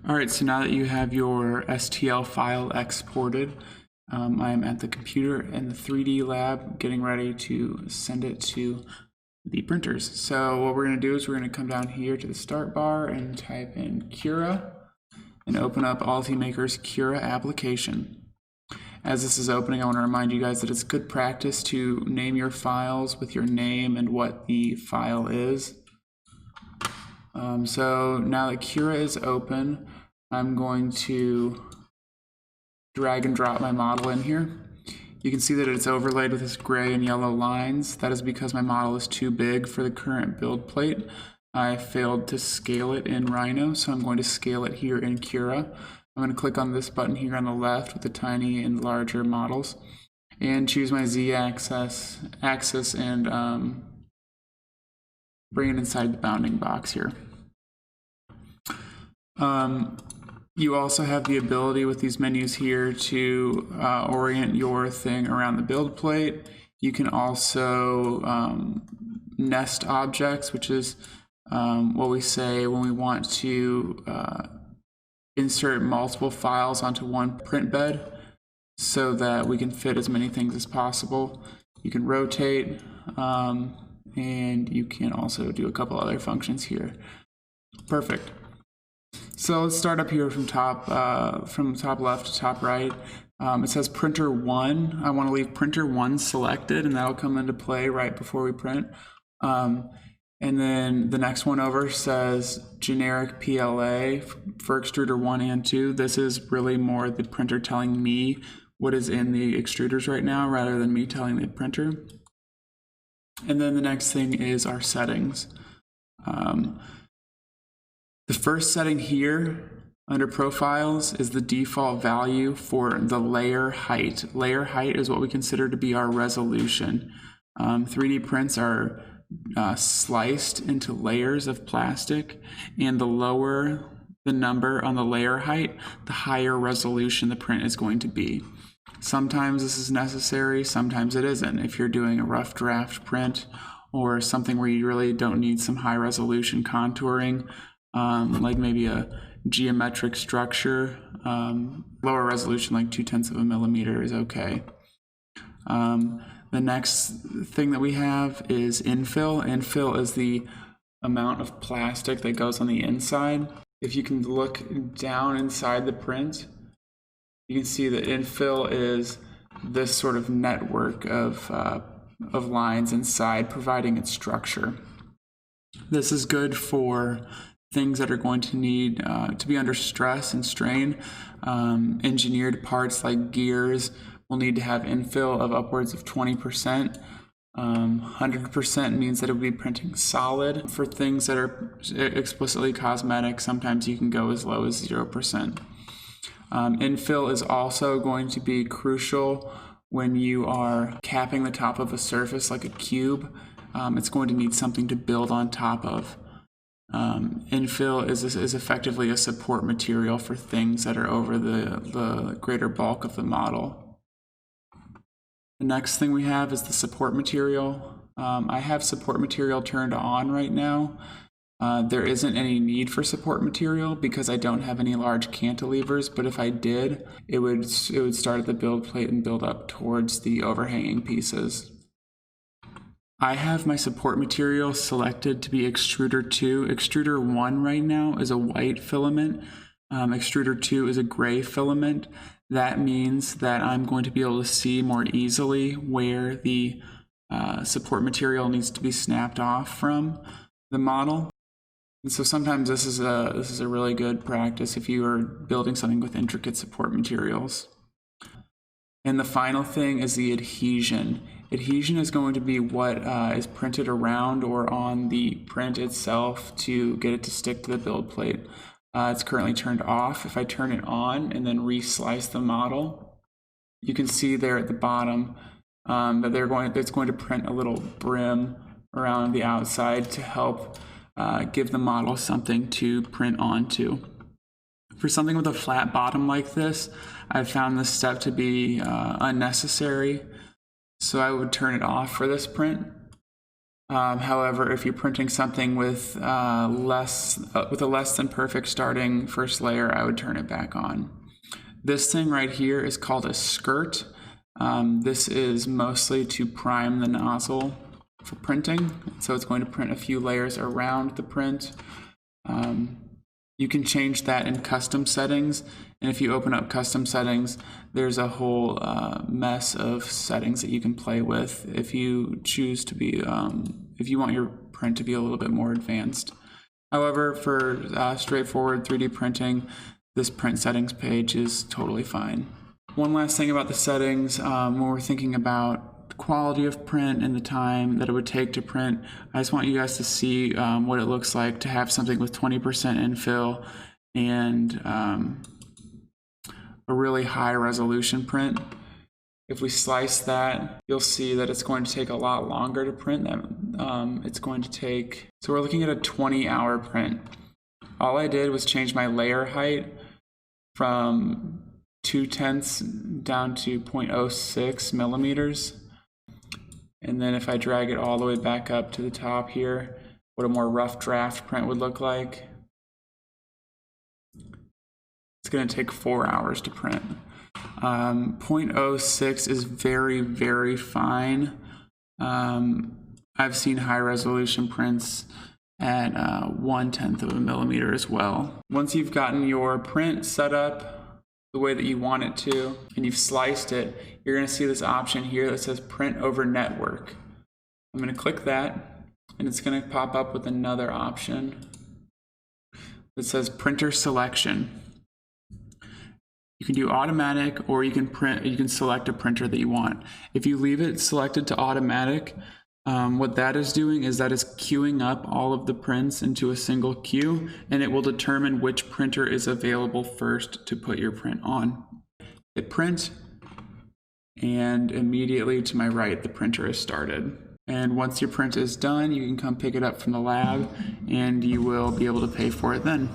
Alright, so now that you have your STL file exported, I am at the computer in the 3D lab getting ready to send it to the printers. So what we're going to do is we're going to come down here to the start bar and type in Cura and open up Ultimaker's Cura application. As this is opening, I want to remind you guys that it's good practice to name your files with your name and what the file is. So now that Cura is open, I'm going to drag and drop my model in here. You can see that it's overlaid with this gray and yellow lines. That is because my model is too big for the current build plate. I failed to scale it in Rhino, so I'm going to scale it here in Cura. I'm going to click on this button here on the left with the tiny and larger models and choose my Z-axis and bring it inside the bounding box here. You also have the ability with these menus here to orient your thing around the build plate. You can also nest objects, which is what we say when we want to insert multiple files onto one print bed so that we can fit as many things as possible. You can rotate, and you can also do a couple other functions here. Perfect. So let's start up here from top left to top right. It says printer 1. I want to leave printer 1 selected, and that'll come into play right before we print. And then the next one over says generic PLA for extruder 1 and 2. This is really more the printer telling me what is in the extruders right now rather than me telling the printer. And then the next thing is our settings. The first setting here under profiles is the default value for the layer height. Layer height is what we consider to be our resolution. 3D prints are sliced into layers of plastic, and the lower the number on the layer height, the higher resolution the print is going to be. Sometimes this is necessary, sometimes it isn't. If you're doing a rough draft print or something where you really don't need some high resolution contouring, like maybe a geometric structure, lower resolution like 0.2 of a millimeter is okay. The next thing that we have is infill. Infill is the amount of plastic that goes on the inside. If you can look down inside the print, you can see that infill is this sort of network of lines inside providing its structure. This is good for things that are going to need to be under stress and strain. Engineered parts like gears will need to have infill of upwards of 20%. 100% means that it will be printing solid. For things that are explicitly cosmetic, sometimes you can go as low as 0%. Infill is also going to be crucial when you are capping the top of a surface like a cube. It's going to need something to build on top of. Infill is effectively a support material for things that are over the greater bulk of the model. The next thing we have is the support material. I have support material turned on right now. There isn't any need for support material because I don't have any large cantilevers, but if I did, it would start at the build plate and build up towards the overhanging pieces. I have my support material selected to be extruder 2. Extruder 1 right now is a white filament. Extruder 2 is a gray filament. That means that I'm going to be able to see more easily where the support material needs to be snapped off from the model. And so sometimes this is a really good practice if you are building something with intricate support materials. And the final thing is the adhesion. Adhesion is going to be what is printed around or on the print itself to get it to stick to the build plate. It's currently turned off. If I turn it on and then re-slice the model, you can see there at the bottom that it's going to print a little brim around the outside to help give the model something to print onto. For something with a flat bottom like this, I've found this step to be unnecessary, so I would turn it off for this print. However, if you're printing something with a less than perfect starting first layer, I would turn it back on. This thing right here is called a skirt. This is mostly to prime the nozzle for printing, so it's going to print a few layers around the print. You can change that in custom settings, and if you open up custom settings, there's a whole mess of settings that you can play with if you choose to be, if you want your print to be a little bit more advanced. However, for straightforward 3D printing, this print settings page is totally fine. One last thing about the settings, when we're thinking about the quality of print and the time that it would take to print, I just want you guys to see what it looks like to have something with 20% infill and a really high resolution print. If we slice that, you'll see that it's going to take a lot longer to print. It's going to take, so we're looking at a 20-hour print. All I did was change my layer height from 0.2 down to 0.06 millimeters. And then if I drag it all the way back up to the top here, what a more rough draft print would look like. It's going to take 4 hours to print. 0.06 is very, very fine. I've seen high resolution prints at 1/10 of a millimeter as well. Once you've gotten your print set up the way that you want it to, and you've sliced it, you're going to see this option here that says print over network. I'm going to click that, and it's going to pop up with another option that says printer selection. You can do automatic, or you can select a printer that you want. If you leave it selected to automatic, what that is doing is that is queuing up all of the prints into a single queue, and it will determine which printer is available first to put your print on. Hit print, and immediately to my right, the printer is started. And once your print is done, you can come pick it up from the lab, and you will be able to pay for it then.